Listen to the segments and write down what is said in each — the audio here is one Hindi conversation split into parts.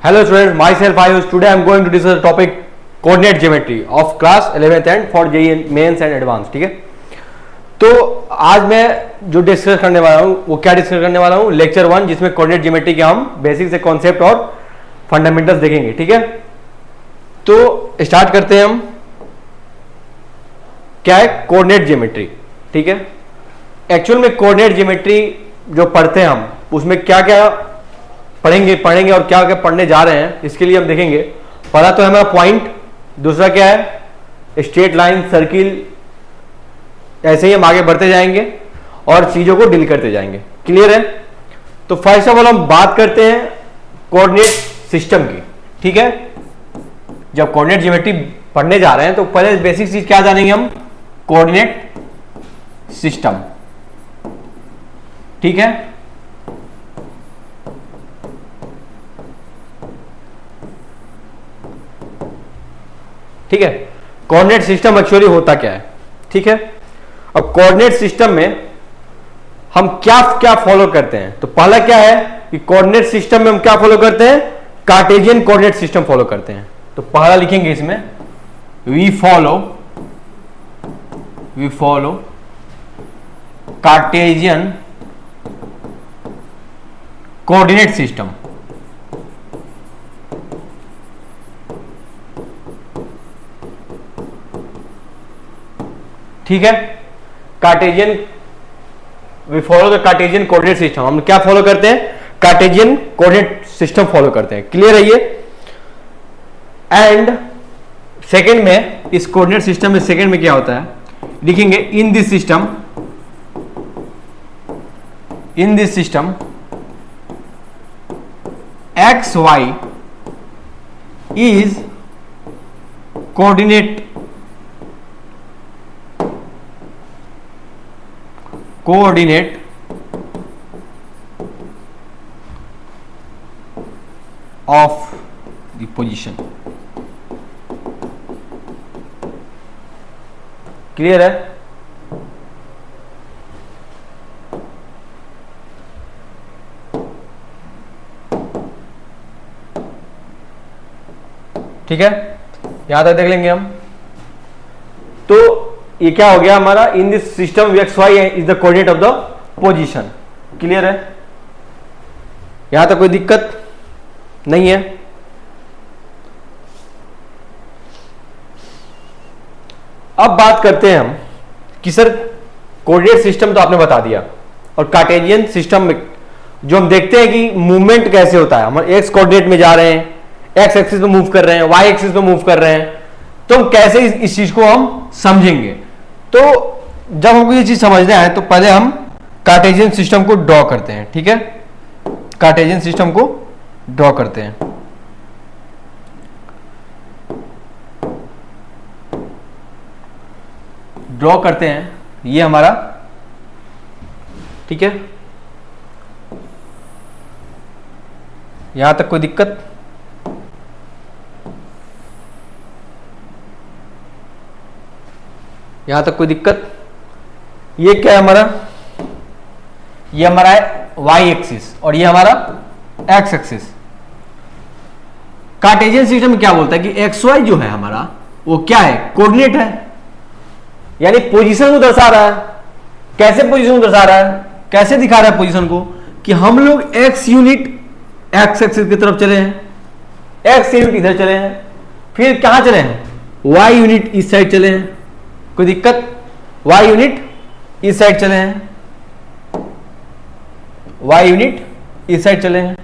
Hello students, myself Ayush. Today I am going to discuss the topic coordinate geometry of class 11th and for JEE mains and advanced. ठीक है, तो आज मैं जो डिस्कस करने वाला हूँ वो क्या डिस्कस करने वाला हूँ, लेक्चर 1, जिसमें कोऑर्डिनेट ज्योमेट्री के हम बेसिक से कॉन्सेप्ट और फंडामेंटल्स देखेंगे. ठीक है, तो स्टार्ट करते हैं हम. क्या है कोऑर्डिनेट ज्योमेट्री. ठीक है, एक्चुअल में कोऑर्डिनेट ज्योमेट्री जो पढ़ते हैं हम उसमें क्या क्या पढ़ेंगे और क्या क्या पढ़ने जा रहे हैं इसके लिए हम देखेंगे. पहला तो है हमारा पॉइंट, दूसरा क्या है स्ट्रेट लाइन, सर्किल, ऐसे ही हम आगे बढ़ते जाएंगे और चीजों को डील करते जाएंगे. क्लियर है. तो फर्स्ट ऑफ ऑल हम बात करते हैं कोऑर्डिनेट सिस्टम की. ठीक है, जब कोऑर्डिनेट ज्योमेट्री पढ़ने जा रहे हैं तो पहले बेसिक चीज क्या जानेंगे हम, कोऑर्डिनेट सिस्टम. ठीक है, ठीक है. कोऑर्डिनेट सिस्टम एक्चुअली होता क्या है. ठीक है, अब कोऑर्डिनेट सिस्टम में हम क्या क्या फॉलो करते हैं. तो पहला क्या है कि कोऑर्डिनेट सिस्टम में हम क्या फॉलो करते हैं, कार्टेशियन कोऑर्डिनेट सिस्टम फॉलो करते हैं. तो पहला लिखेंगे इसमें we follow Cartesian coordinate system. ठीक है, Cartesian we follow the Cartesian coordinate system. हम क्या फॉलो करते हैं, कार्टेशियन कोऑर्डिनेट सिस्टम फॉलो करते हैं. क्लियर है ये. एंड सेकंड में इस कोऑर्डिनेट सिस्टम में सेकंड में क्या होता है, लिखेंगे in this system x y is coordinate of the position. Clear है. ठीक है, यहां तक देख लेंगे हम. तो ये क्या हो गया हमारा, in this system x y is the coordinate of the position. Clear है, यहां तक कोई दिक्कत नहीं है. अब बात करते हैं हम कि सर कोऑर्डिनेट सिस्टम तो आपने बता दिया, और कार्टेशियन सिस्टम में जो हम देखते हैं कि मूवमेंट कैसे होता है, हम एक्स कोऑर्डिनेट में जा रहे हैं, एक्स एक्सिस पे मूव कर रहे हैं, वाई एक्सिस पे मूव कर रहे हैं, तो हम कैसे इस चीज को हम समझेंगे. तो जब हमको ये चीज समझना है तो पहले हम कार्टेशियन सिस्टम को ड्रॉ करते हैं. ठीक है, कार्टेशियन सिस्टम को ड्रॉ करते हैं. ड्रॉ करते हैं ये हमारा. ठीक है, यहां तक कोई दिक्कत. यहां तक कोई दिक्कत. ये क्या है हमारा, ये हमारा है वाई एक्सिस और ये हमारा एक्स एक्सिस. कार्टेशियन सिस्टम में क्या बोलता है कि एक्स वाई जो है हमारा वो क्या है, कोऑर्डिनेट है, यानी पोजीशन को दर्शा रहा है. कैसे पोजीशन को दर्शा रहा है, कैसे दिखा रहा है पोजीशन को, कि हम लोग एक्स यूनिट एक्स एक्सिस की तरफ चले हैं, एक्स यूनिट इधर चले हैं, फिर कहां चले हैं, वाई यूनिट इस साइड चले हैं. कोई दिक्कत, वाई यूनिट इस साइड चले हैं, वाई यूनिट इस साइड चले हैं.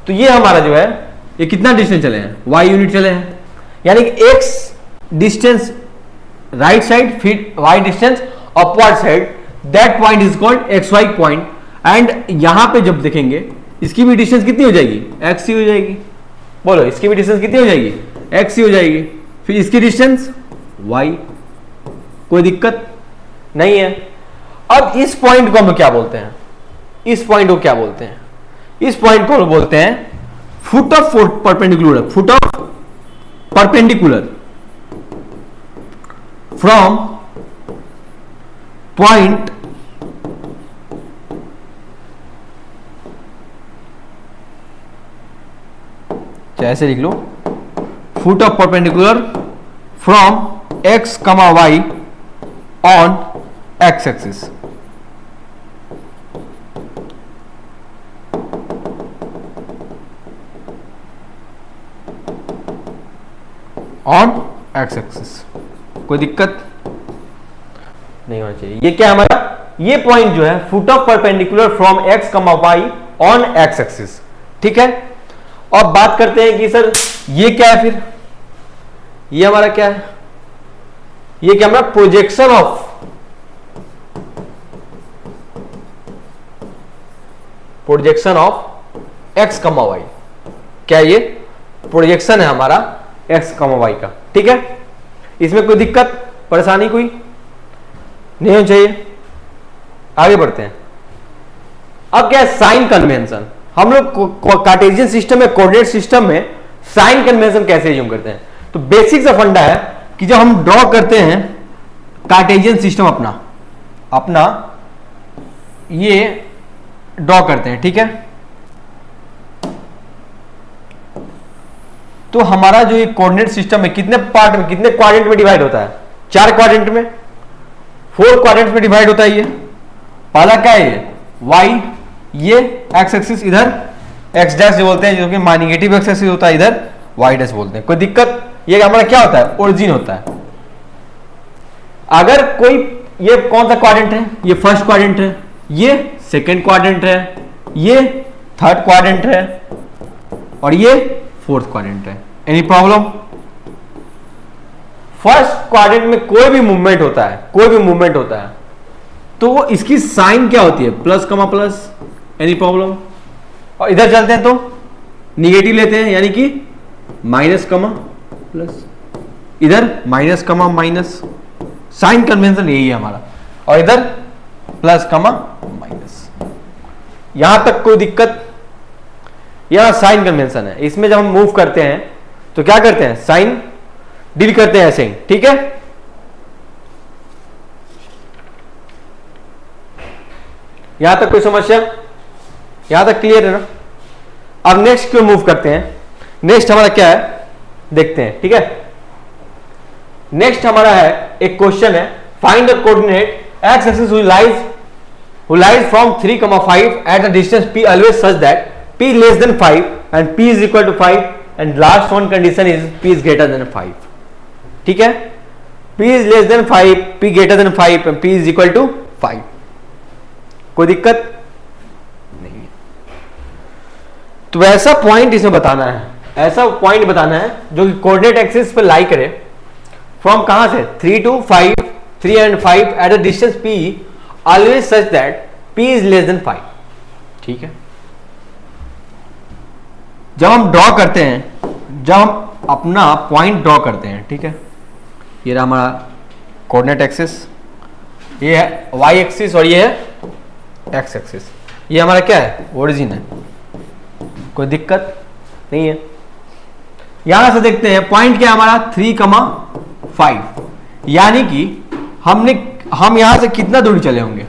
तो ये हमारा जो है ये कितना डिस्टेंस चले हैं, वाई यूनिट चले हैं, यानी कि एक्स डिस्टेंस राइट साइड, फिर y distance upward side, that point is called x y point. And यहां पे जब देखेंगे इसकी भी डिस्टेंस कितनी हो जाएगी, एक्स सी हो जाएगी. बोलो, इसकी भी डिस्टेंस कितनी हो जाएगी, एक्स सी हो जाएगी. फिर इसकी डिस्टेंस वाई. कोई दिक्कत नहीं है. अब इस पॉइंट को हम क्या बोलते हैं, इस पॉइंट को क्या बोलते हैं, इस पॉइंट को बोलते हैं foot of perpendicular. Foot of perpendicular from point चाहे ऐसे लिख लो, foot of perpendicular from x comma y on x axis. On x axis, कोई दिक्कत नहीं होना चाहिए। ये क्या हमारा, ये पॉइंट जो है foot of perpendicular from x comma y on x axis, ठीक है। और बात करते हैं कि सर ये क्या है, फिर ये हमारा क्या है, ये क्या हमारा projection of x comma Y, क्या ये प्रोजेक्शन है हमारा एक्स कमा वाई का, ठीक है। इसमें कोई दिक्कत परेशानी कोई नहीं होनी चाहिए। आगे बढ़ते हैं। अब क्या है साइन कन्वेंशन, हम लोग कार्टेशियन सिस्टम में, कोऑर्डिनेट सिस्टम में साइन कन्वेंशन कैसे यूज करते हैं। तो बेसिक सा फंडा है कि जब हम ड्रॉ करते हैं कार्टेशियन सिस्टम अपना ये ड्रॉ करते हैं, ठीक है। तो हमारा जो ये कोऑर्डिनेट सिस्टम है कितने पार्ट में, कितने क्वाड्रेंट में डिवाइड होता है, 4 क्वाड्रेंट में, 4 क्वाड्रेंट में डिवाइड होता है। ये पहला क्या है, ये वाई, ये एक्स एक्सिस, इधर एक्स डैश जो बोलते हैं, जो कि नेगेटिव एक्स एक्सिस होता है, इधर वाई डैश बोलते हैं। कोई दिक्कत, ये हमारा क्या होता है, ओरिजिन होता है। अगर कोई, ये कौन सा क्वाड्रेंट है, ये फर्स्ट क्वाड्रेंट है, ये सेकंड क्वाड्रेंट है, ये थर्ड क्वाड्रेंट है, और ये फोर्थ क्वाड्रेंट है। Any problem. फर्स्ट क्वाड्रेंट में कोई भी मूवमेंट होता है, तो वो इसकी साइन क्या होती है, प्लस कमा प्लस। Any problem. और इधर चलते हैं तो निगेटिव लेते हैं, यानी कि माइनस कमा प्लस, इधर minus comma minus. Sign convention यही है हमारा। और इधर प्लस कमा माइनस, यहां तक कोई दिक्कत। यहां साइन कन्वेंशन है, इसमें जब हम मूव करते हैं तो क्या करते हैं, साइन डील करते हैं ऐसे ही, ठीक है। यहां तक कोई समस्या, यहां तक क्लियर है ना। अब नेक्स्ट क्यों मूव करते हैं, नेक्स्ट हमारा क्या है देखते हैं, ठीक है। नेक्स्ट हमारा है एक क्वेश्चन है, find the coordinate x axis who lies from 3,5 at a distance p always such that p less than 5 and p is equal to 5 and last one condition is p is greater than 5, ठीक है। p is less than 5, p greater than 5 and p is equal to 5, कोई दिक्कत नहीं है। तो ऐसा पॉइंट इसमें बताना है, ऐसा पॉइंट बताना है जो कि कोऑर्डिनेट एक्सिस पर लाई करे फ्रॉम कहां से 3 to 5, 3 and 5 at a distance p always such that p is less than 5, ठीक है। जब हम ड्रॉ करते हैं, जब हम अपना पॉइंट ड्रॉ करते हैं, ठीक है, ये रहा हमारा कोऑर्डिनेट एक्सिस, ये है वाई एक्सिस और ये है एक्स एक्सिस। ये हमारा क्या है, ओरिजिन है, कोई दिक्कत नहीं है। यहां से देखते हैं पॉइंट क्या है हमारा 3,5, यानी कि हम यहां से कितना दूरी चले होंगे,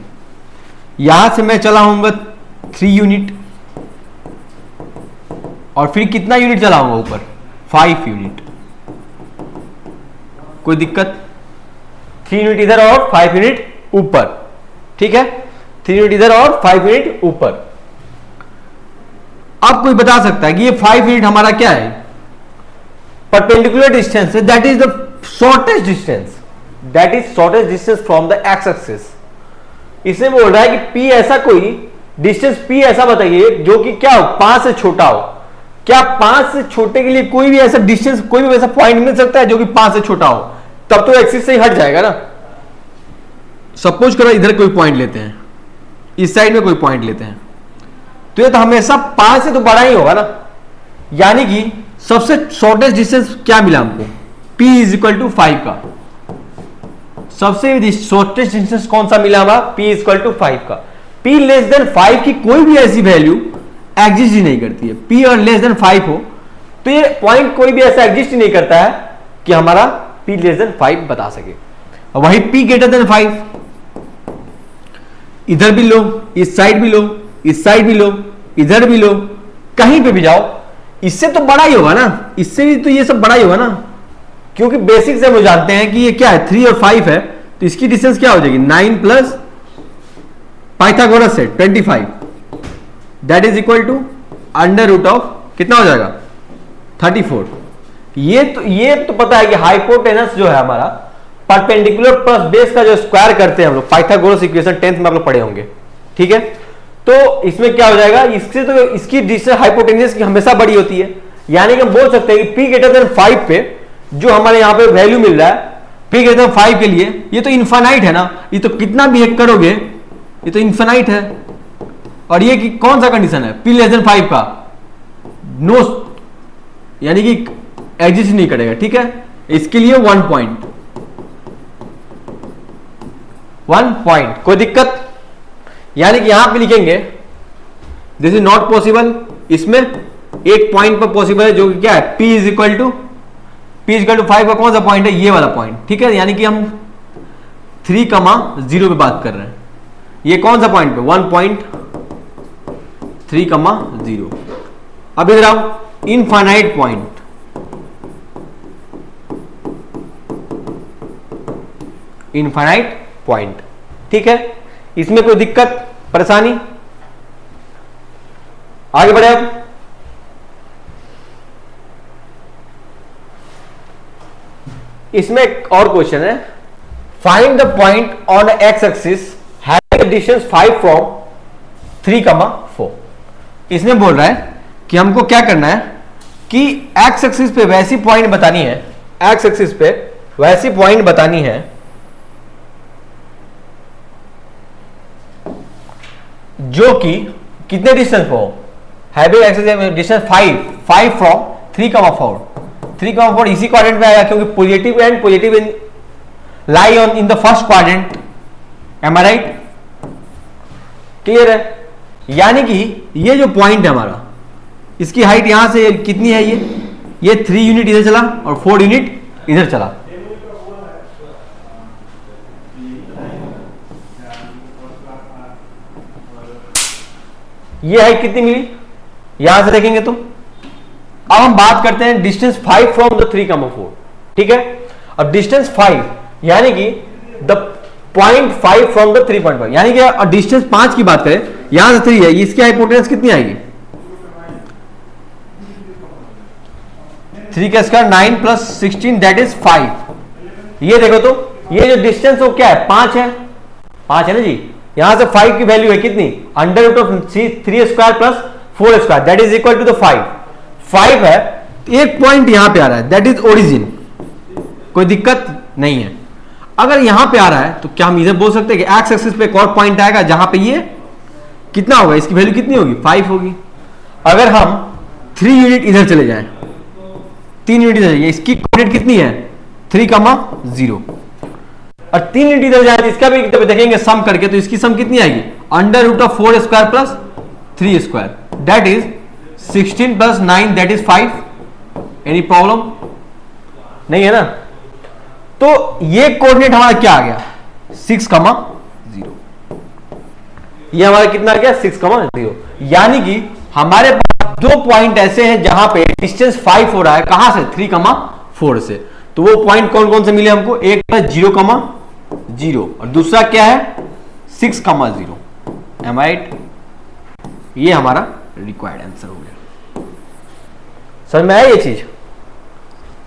यहां से मैं चला होऊंगा 3 यूनिट, और फिर कितना यूनिट चला होगा ऊपर 5 यूनिट, कोई दिक्कत। 3 यूनिट इधर और 5 यूनिट ऊपर, ठीक है, 3 यूनिट इधर और 5 यूनिट ऊपर। अब कोई बता सकता है कि ये 5 यूनिट हमारा क्या है, परपेंडिकुलर डिस्टेंस है, that is the shortest distance, that is shortest distance from the x axis. इसमें बोल रहा है कि P ऐसा कोई डिस्टेंस P ऐसा बताइए जो कि क्या हो, 5 से छोटा हो। क्या 5 से छोटे के लिए कोई भी ऐसा डिस्टेंस, कोई भी ऐसा पॉइंट मिल सकता है जो कि 5 से छोटा हो, तब तो एक्सिस से ही हट जाएगा ना। सपोज करो इधर कोई पॉइंट लेते हैं, इस साइड में कोई पॉइंट लेते हैं, तो ये तो हमेशा 5 से तो बड़ा ही होगा ना। यानी कि सबसे शॉर्टेस्ट डिस्टेंस क्या मिला हमको, P इज इक्वल टू 5 का। सबसे शॉर्टेस्ट डिस्टेंस कौन सा मिला हमारा, P इज इक्वल टू 5 का। P लेस देन 5 की कोई भी ऐसी वैल्यू एग्जिस्ट ही नहीं करती है। P और लेस देन 5 हो तो ये पॉइंट कोई भी ऐसा एग्जिस्ट ही नहीं करता है कि हमारा P लेस देन 5 बता सके। वही P ग्रेटर देन 5, इधर भी लो, इस साइड भी लो, इस साइड भी लो, इधर भी लो, कहीं पे भी जाओ, इससे तो बड़ा ही होगा ना, इससे भी तो ये सब बड़ा ही होगा ना, क्योंकि बेसिक से हम जानते हैं कि ये क्या है 3 और 5 है, तो इसकी डिस्टेंस क्या हो जाएगी 9 प्लस पाइथागोरस से 25 that is equal to under root of कितना हो जाएगा 34। ये तो पता है कि हाइपोटेनस जो है हमारा परपेंडिकुलर प्लस बेस का जो स्क्वायर करते हैं हम लोग, पाइथागोरस इक्वेशन 10th में आप लोग पढ़े होंगे, ठीक है। तो इसमें क्या हो जाएगा, इससे तो इसकी डिस्टेंस हाइपोटेनस की हमेशा बड़ी होती है, यानी कि हम बोल सकते हैं कि p ग्रेटर देन 5 पे जो हमारे यहाँ पे वैल्यू मिल रहा है p ग्रेटर देन 5 के लिए, ये तो इनफाइनाइट है ना, ये तो कितना भी हैक करोगे ये तो इनफाइनाइट है। और ये कि कौन सा कंडीशन है p लेस देन 5 का, नो, यानी कि एग्जिस्ट नहीं करेगा, ठीक है। इसके लिए 1 पॉइंट कोई दिक्कत, यानी कि यहां पे लिखेंगे दिस इज नॉट पॉसिबल, इसमें एक पॉइंट पर पॉसिबल है जो कि क्या है p इज इक्वल टू 5 का कौन सा पॉइंट है, ये वाला पॉइंट, ठीक है। यानी कि हम 3,0 पे बात कर रहे हैं, ये कौन सा पॉइंट पे 1.3,0। अब इधर आओ इनफाइनाइट पॉइंट, ठीक है। इसमें कोई दिक्कत परेशानी, आगे बढ़े। अब इसमें एक और क्वेश्चन है, find the point on x axis having distance 5 from 3,4। इसमें बोल रहा है कि हमको क्या करना है कि एक्स एक्सिस पे वैसी पॉइंट बतानी है, एक्स एक्सिस पे वैसी पॉइंट बतानी है जो कि कितने डिस्टेंस पे हो, हैविंग एक्सिस डिस्टेंस 5 फ्रॉम 3,4 इसी क्वाड्रेंट में आएगा, क्योंकि positive and positive in lie on in the first quadrant, am I right, clear है। यानी कि ये जो पॉइंट है हमारा, इसकी हाइट यहां से कितनी है, ये 3 यूनिट इधर चला और 4 यूनिट इधर चला, ये हाइट कितनी मिली यहां से देखेंगे तो। अब हम बात करते हैं डिस्टेंस 5 फ्रॉम द 3,4, ठीक है। अब डिस्टेंस 5 यानी कि द पॉइंट 5 फ्रॉम द 3.5, यानी कि डिस्टेंस 5 की बात करें, यहां से 3 है, इसकी हाइपोटेनस कितनी आएगी 3 का स्क्वायर 9 प्लस 16 दैट इज 5। ये देखो तो ये जो डिस्टेंस वो क्या है 5 है ना जी। यहां से 5 की वैल्यू है कितनी under root of 3 square plus 4 square that is equal to the 5 है। एक पॉइंट यहां पे आ रहा है दैट इज ओरिजिन, कोई दिक्कत नहीं है। अगर यहां पे आ रहा है तो क्या हम इधर बोल सकते हैं कि एक्स एक्सिस पे एक और पॉइंट आएगा जहां पे ये कितना होगा, इसकी वैल्यू कितनी होगी 5 होगी। अगर हम 3 यूनिट इधर चले जाएं, 3 यूनिट इधर, इसकी कोऑर्डिनेट कितनी है 3,0 और 3 यूनिट इधर जाए तो इसका भी देखेंगे सम करके, तो इसकी सम कितनी आएगी under root of 4 square plus 3 square that is 16 plus 9 that is 5। Any problem नहीं है ना। तो ये कोऑर्डिनेट हमारा क्या आ गया 6,0, ये हमारा कितना आ गया 6,0। यानी कि हमारे पास 2 पॉइंट ऐसे हैं जहां पे डिस्टेंस 5 हो रहा है, कहां से 3,4 से। तो वो पॉइंट कौन कौन से मिले हमको, एक है 0,0 और दूसरा क्या है 6,0। M I right. ये हमारा रिक्वायर्ड आंसर हो गया। समझ में आया ये चीज,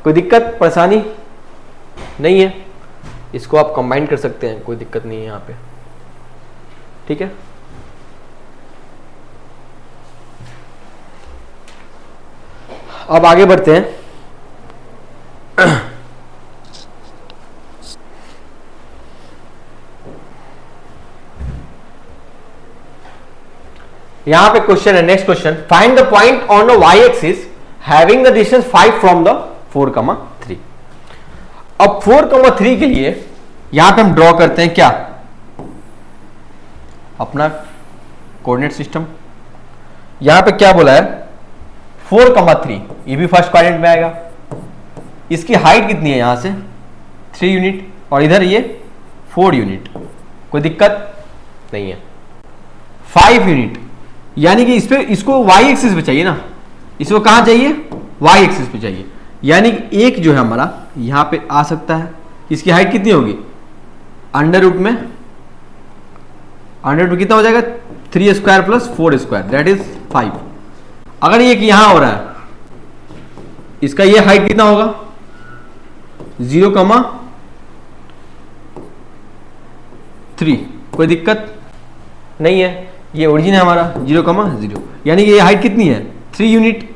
कोई दिक्कत परेशानी नहीं है। इसको आप कंबाइन कर सकते हैं, कोई दिक्कत नहीं है यहां पे, ठीक है। अब आगे बढ़ते हैं। यहां पे क्वेश्चन है, next question, find the point on the y axis having the distance 5 from the 4,3। अब 4,3 के लिए यहां पे हम ड्रॉ करते हैं क्या अपना कोऑर्डिनेट सिस्टम। यहां पे क्या बोला है 4,3, ये भी फर्स्ट क्वाड्रेंट में आएगा। इसकी हाइट कितनी है यहां से 3 यूनिट और इधर ये 4 यूनिट, कोई दिक्कत नहीं है। 5 यूनिट यानी कि इस पे इसको वाई एक्सिस पे चाहिए ना, इसको कहां चाहिए, वाई एक्सिस पे चाहिए। यानी कि एक जो है हमारा यहां पे आ सकता है, इसकी हाइट कितनी होगी, अंडर रूट में कितना हो जाएगा, 3 square plus 4 square that is 5। अगर ये यहां हो रहा है, इसका ये हाइट कितना होगा, 0,3। कोई दिक्कत नहीं है, ये ओरिजिन है हमारा 0,0, यानी कि ये हाइट कितनी है, 3 यूनिट।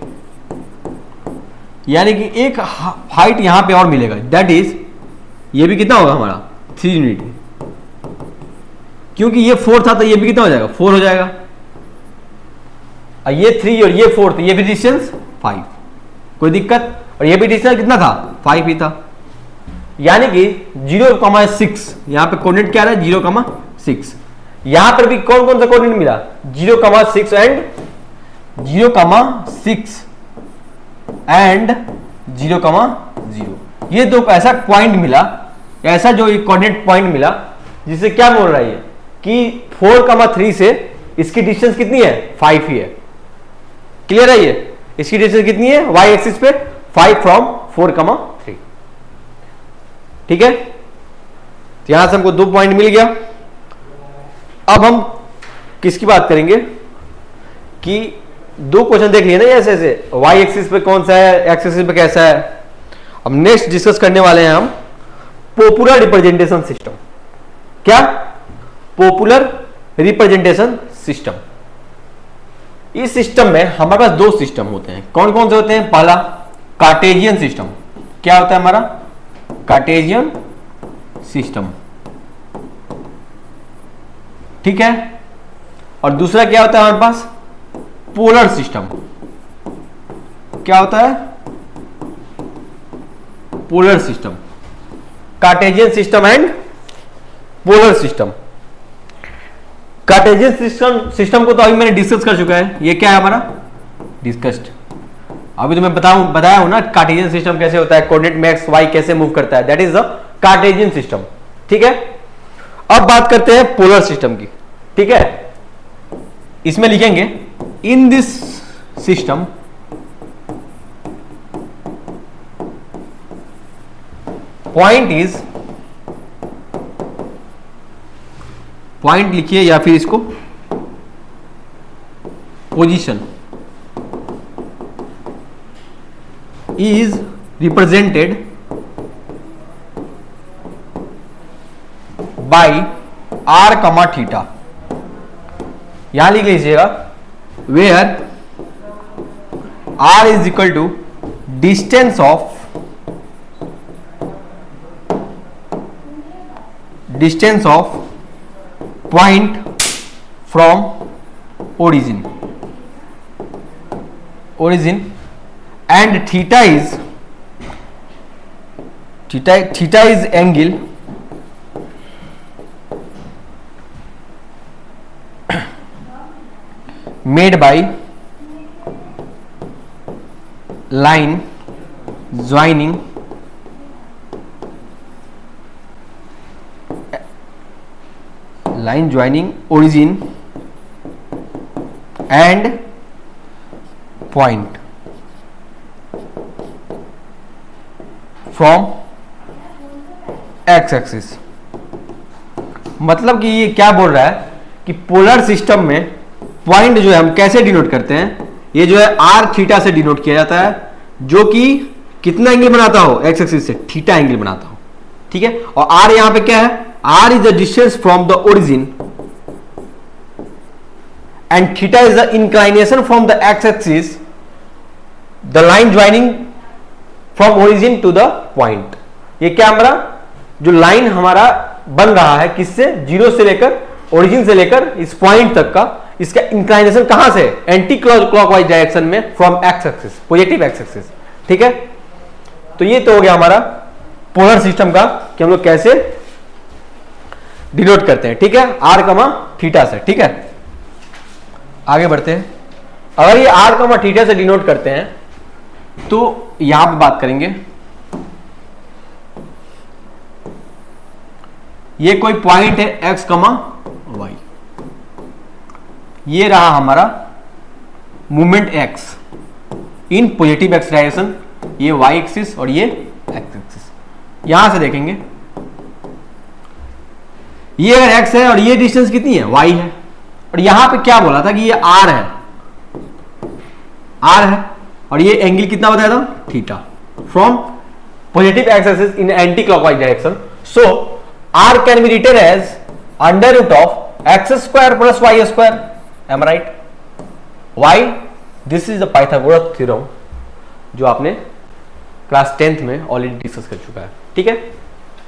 यानी कि एक हाइट यहां पे और मिलेगा, दैट इज ये भी कितना होगा हमारा 3 यूनिट, क्योंकि ये 4 था तो ये भी कितना हो जाएगा, 4 हो जाएगा। और ये 3 और ये 4 तो ये भी डिस्टेंस 5। कोई दिक्कत, और ये भी डिस्टेंस कितना था, 5 ही था। यानी कि 0,6 यहां पे कोऑर्डिनेट क्या रहा है, 0,6। यहां पर भी कौन कौन सा कोऑर्डिनेट मिला, 0,6 एंड 0,0। ये दो ऐसा पॉइंट मिला, ऐसा जो कोऑर्डिनेट पॉइंट मिला, जिससे क्या बोल रहा है कि 4,3 से इसकी डिस्टेंस कितनी है, 5 ही है। क्लियर है, ये इसकी डिस्टेंस कितनी है वाई एक्सिस पे, 5 फ्रॉम 4,3। ठीक है, तो यहां से हमको 2 पॉइंट मिल गया। अब हम किसकी बात करेंगे कि 2 क्वेश्चन देख लिए ना ऐसे ऐसे, वाई एक्सिस पे कौन सा है, एक्स एक्सिस पे कैसा है। अब नेक्स्ट डिस्कस करने वाले हैं हम पॉपुलर रिप्रेजेंटेशन सिस्टम। क्या, पॉपुलर रिप्रेजेंटेशन सिस्टम। इस सिस्टम में हमारे पास 2 सिस्टम होते हैं। कौन कौन से होते हैं, पहला कार्टेशियन सिस्टम। क्या होता है हमारा, कार्टेशियन सिस्टम, ठीक है। और दूसरा क्या होता है हमारे पास, पोलर सिस्टम। क्या होता है, polar system. Cartesian system and polar system. Cartesian system को तो अभी मैंने डिस्कस कर चुका है। ये क्या है हमारा, डिस्कस्ड। अभी तो मैं बताया हूं ना कार्टेशियन सिस्टम कैसे होता है, कोऑर्डिनेट में एक्स वाई कैसे मूव करता है, that is the Cartesian system. ठीक है, अब बात करते हैं पोलर सिस्टम की। ठीक है, इसमें लिखेंगे in this system point is, point लिखिए या फिर इसको position, is represented by r, theta. यहां लिख लीजिएगा where r is equal to distance of point from origin and theta is angle made by line joining origin and point from x axis. मतलब कि ये क्या बोल रहा है कि पोलर सिस्टम में पॉइंट जो है हम कैसे डिनोट करते हैं, ये जो है आर थीटा से डिनोट किया जाता है, जो कि कितना एंगल बनाता हो, एक्स एक्सिस से थीटा एंगल बनाता हो। ठीक है, और आर यहां पे क्या है, r is the distance from the origin and theta is the inclination from the x axis, the line joining from origin to the point. ये क्या हमारा जो लाइन हमारा बन रहा है, किससे, 0 से लेकर, ओरिजिन से लेकर इस पॉइंट तक का, इसका इंक्लाइनेशन कहां से, एंटी क्लॉकवाइज डायरेक्शन में from x axis, positive x axis. ठीक है, तो ये तो हो गया हमारा पोलर सिस्टम का कि हम लोग कैसे डिनोट करते हैं। ठीक है, आर कमा थीटा से। ठीक है, आगे बढ़ते हैं। अगर ये आर कमा थीटा से डिनोट करते हैं तो यहां पे बात करेंगे, ये कोई पॉइंट है एक्स कमा वाई, ये रहा हमारा movement x. In positive x direction, ये वाई एक्सिस और ये एक्स एक्सिस। यहां से देखेंगे ये अगर x है और ये डिस्टेंस कितनी है y है, और यहां पे क्या बोला था कि ये r है और ये एंगल कितना बताया था theta from positive x axis in anti clockwise direction. So r can be written as under root of x square plus y square. Am right? Why? This is the Pythagoras theorem जो आपने क्लास 10th में ऑलरेडी डिस्कस कर चुका है। ठीक है,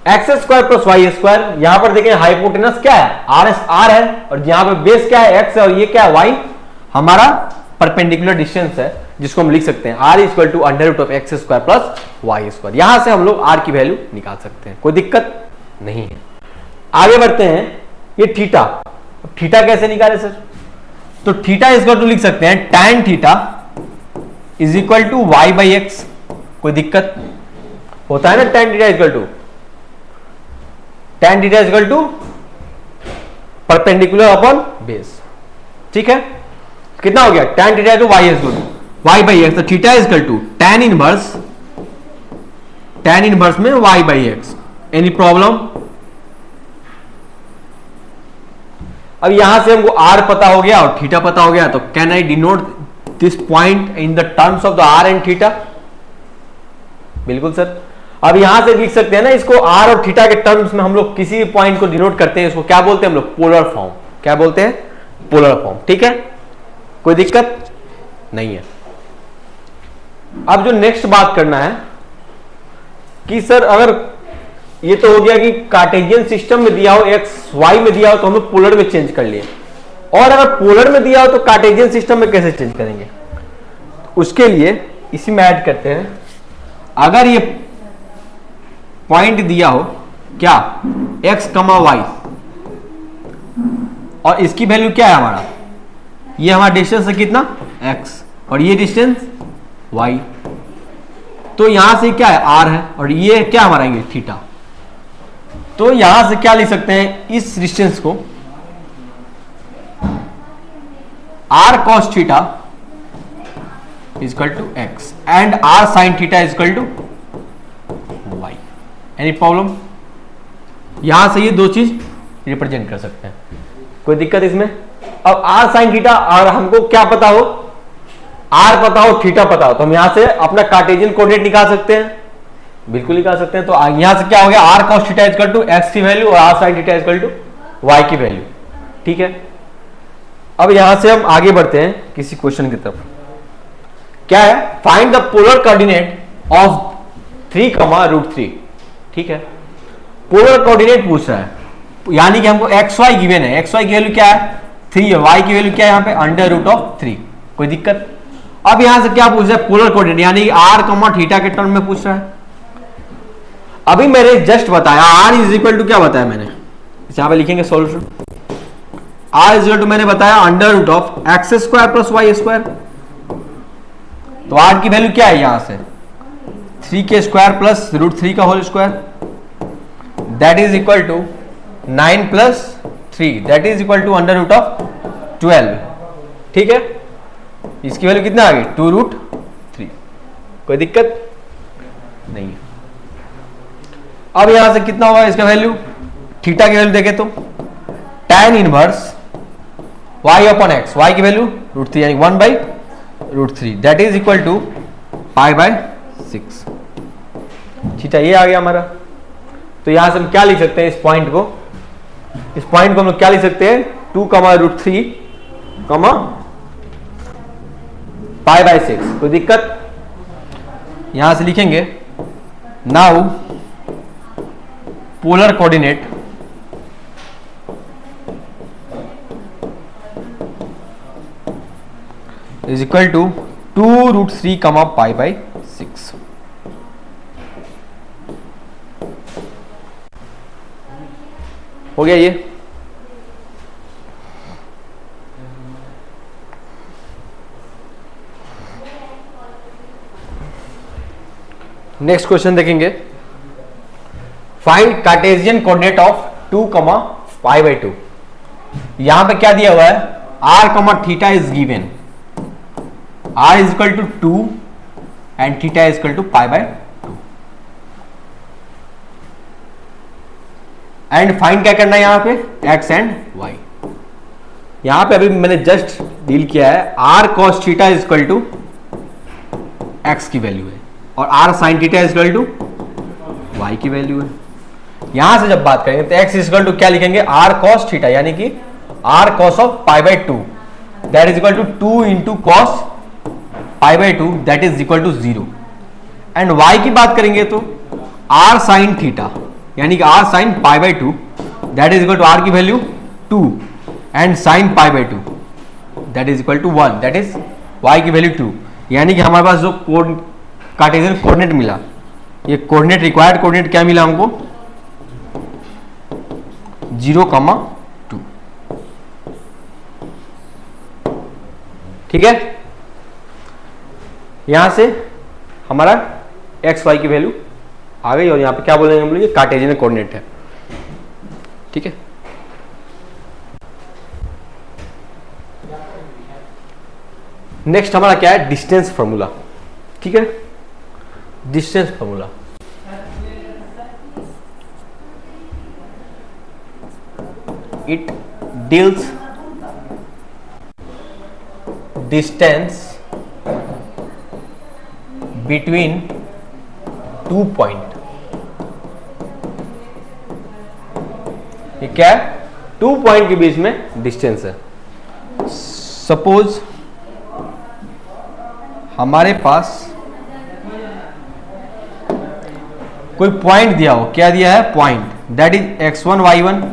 x square plus y square, यहां पर देखें हाइपोटेनस क्या है आर है और यहां पर बेस क्या है एक्स है और ये क्या है वाई, हमारा परपेंडिकुलर डिस्टेंस है जिसको हम लिख सकते हैं r equal to under root of x square plus y square. यहां से हम लोग आर की वैल्यू निकाल सकते हैं, कोई दिक्कत नहीं है। आगे बढ़ते हैं, ये थीटा, थीटा कैसे निकाले सर? तो थीटा इक्वल टू लिख सकते हैं tan theta is equal to y by x. कोई दिक्कत होता है ना? tan theta equal to tan theta equal to perpendicular upon base. ठीक है, कितना हो गया tan theta to y equal to y by x, तो theta equal to tan inverse में y by x. Any problem? अब यहां से हमको r पता हो गया और थीटा पता हो गया, तो can I denote this point in the terms of the r and theta? बिल्कुल सर। अब यहां से लिख सकते हैं ना इसको, r और थीटा के टर्म्स में हम लोग किसी भी पॉइंट को डिनोट करते हैं, इसको क्या बोलते हैं हम लोग? Polar form. क्या बोलते हैं? Polar form. ठीक है, कोई दिक्कत नहीं है। अब जो नेक्स्ट बात करना है कि सर अगर ये तो हो गया कि कार्टेशियन सिस्टम में दिया हो एक्स वाई में दिया हो तो हम लोग पोलर में चेंज कर लिए, और अगर पोलर में दिया हो तो कार्टेशियन सिस्टम में कैसे चेंज करेंगे? उसके लिए इसी में ऐड करते हैं, अगर ये पॉइंट दिया हो क्या x, y और इसकी वैल्यू क्या है हमारा, ये हमारा डिस्टेंस है कितना x और ये डिस्टेंस y, तो यहां से क्या है r है और ये क्या हमारा एंगल थीटा। तो यहां से क्या लिख सकते हैं इस डिस्टेंस को r cos theta equal to x and r sin theta equal to y। Any problem? यहां से ये दो चीज रिप्रेजेंट कर सकते हैं, कोई दिक्कत इसमें? अब r sin थीटा, और हमको क्या पता हो, r पता हो थीटा पता हो, तो हम यहां से अपना कार्टेशियन कोऑर्डिनेट निकाल सकते हैं, बिल्कुल निकाल सकते हैं। तो यहां से क्या हो गया r cos theta equal to x की वैल्यू और r sin theta equal to y की वैल्यू। ठीक है, अब यहां से हम आगे बढ़ते हैं किसी क्वेश्चन की तरफ। क्या है? Find the polar coordinate of 3,√3। ठीक है, पोलर कोऑर्डिनेट पूछ रहा है, यानी कि हमको एक्स वाई गिवन है, एक्स वाई की वैल्यू क्या है 3 है, वाई की वैल्यू क्या है यहाँ पे अंडर रूट ऑफ 3। कोई दिक्कत? अब यहां से क्या पूछ रहा है? पोलर कोऑर्डिनेट, यानी कि r, थीटा के टर्म में पूछ रहा है। अभी मैंने जस्ट बताया r इज इक्वल टू, क्या बताया मैंने, यहां पे लिखेंगे solution, r is equal to मैंने बताया under root of x square plus y square. तो r की वैल्यू क्या है यहां से 3 के स्क्वायर प्लस √3 का whole square, that is equal to 9 plus 3, that is equal to under root of 12। ठीक है, इसकी वैल्यू कितना आ गई 2√3। कोई दिक्कत नहीं है। अब यहां से कितना होगा इसका वैल्यू, थीटा की वैल्यू देखें तो tan inverse y upon x, y की वैल्यू √3 यानी 1/√3, that is equal to π/6। Theta ये आ गया हमारा। तो यहां से हम क्या लिख सकते हैं इस पॉइंट को, हम लोग क्या लिख सकते हैं 2,√3, π/6। कोई दिक्कत? यहां से लिखेंगे now polar coordinate is equal to 2√3, π/6। हो गया ये। नेक्स्ट क्वेश्चन देखेंगे, फाइंड कार्टेशियन कोऑर्डिनेट ऑफ 2, π/2। यहां पे क्या दिया हुआ है r, theta is given, r is equal to 2 and theta is equal to pi by 2। And find क्या करना है यहाँ पे, एक्स एंड वाई। यहां पे अभी मैंने जस्ट डील किया है r cos theta is equal to x की वैल्यू है और r sine theta is equal to y की वैल्यू है। यहां से जब बात करेंगे तो एक्स इज इक्वल टू क्या लिखेंगे, आर कॉस थीटा, यानी कि r cos of pi by 2 that is equal to 2 into cos pi by 2 that is equal to 0। And y की बात करेंगे तो आर साइन थीटा यानी कि r sine pi by 2 that is equal to r की value 2 and sine pi by 2 that is equal to 1 that is y की वैल्यू 2। यानी कि हमारे पास जो कार्टेशियन कोऑर्डिनेट मिला, ये कोऑर्डिनेट रिक्वायर्ड कोऑर्डिनेट क्या मिला हमको, 0,2। ठीक है, यहां से हमारा एक्स वाई की वैल्यू आ गई और यहां पे क्या बोलेंगे हम लोग, ये कार्टेशियन कोऑर्डिनेट है। ठीक है, नेक्स्ट हमारा क्या है, डिस्टेंस फॉर्मूला। ठीक है, distance formula it deals distance between 2 point. ये क्या है, 2 पॉइंट के बीच में डिस्टेंस है। सपोज हमारे पास कोई पॉइंट दिया हो, क्या दिया है, point that is x1 y1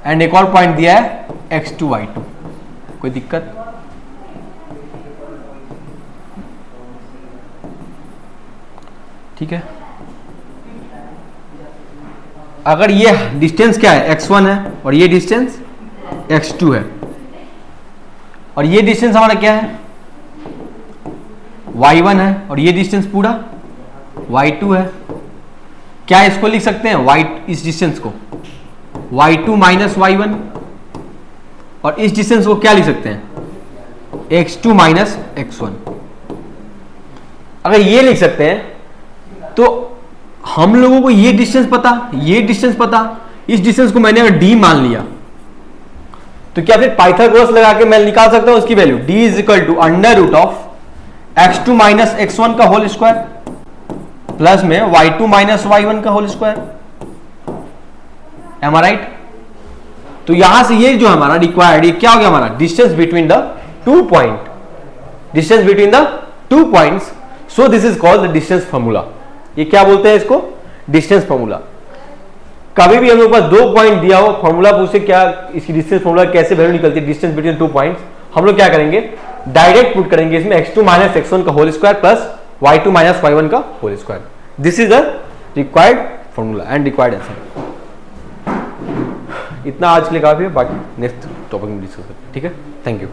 and एक और पॉइंट दिया है x2 y2। कोई दिक्कत, ठीक है। अगर ये डिस्टेंस क्या है, x1 है और ये डिस्टेंस x2 है और ये डिस्टेंस हमारा क्या है, y1 है और ये डिस्टेंस पूरा y2 है। क्या इसको लिख सकते हैं, इस डिस्टेंस को y2 माइनस y1 और इस डिस्टेंस को क्या लिख सकते हैं, x2 माइनस x1। अगर ये लिख सकते हैं तो हम लोगों को ये डिस्टेंस पता, ये डिस्टेंस पता, इस डिस्टेंस को मैंने अगर d मान लिया तो क्या फिर पाइथागोरस लगा के मैं निकाल सकता हूं उसकी value, d is equal to under root of x2 minus x1 का होल स्क्वायर प्लस में y2 माइनस y1 का whole square. M I right? तो यहां से ये जो हमारा रिक्वायर्ड, ये क्या हो गया हमारा, distance between the 2 point, distance between the 2 points. So this is called the distance formula. ये क्या बोलते हैं इसको, डिस्टेंस फॉर्मूला। कभी भी हम लोग पास 2 पॉइंट दिया हो, फॉर्मूला पूछे क्या इसकी डिस्टेंस फॉर्मूला कैसे वैल्यू निकलती है, डिस्टेंस बिटवीन 2 पॉइंट्स, हम लोग क्या करेंगे, डायरेक्ट पुट करेंगे इसमें x2 माइनस x1 का whole square plus y2 minus y1 का whole square. This is the required formula and required answer. इतना आज के लिए काफी है, बाकी नेक्स्ट टॉपिक में डिस्कस करते हैं। ठीक है, थैंक यू।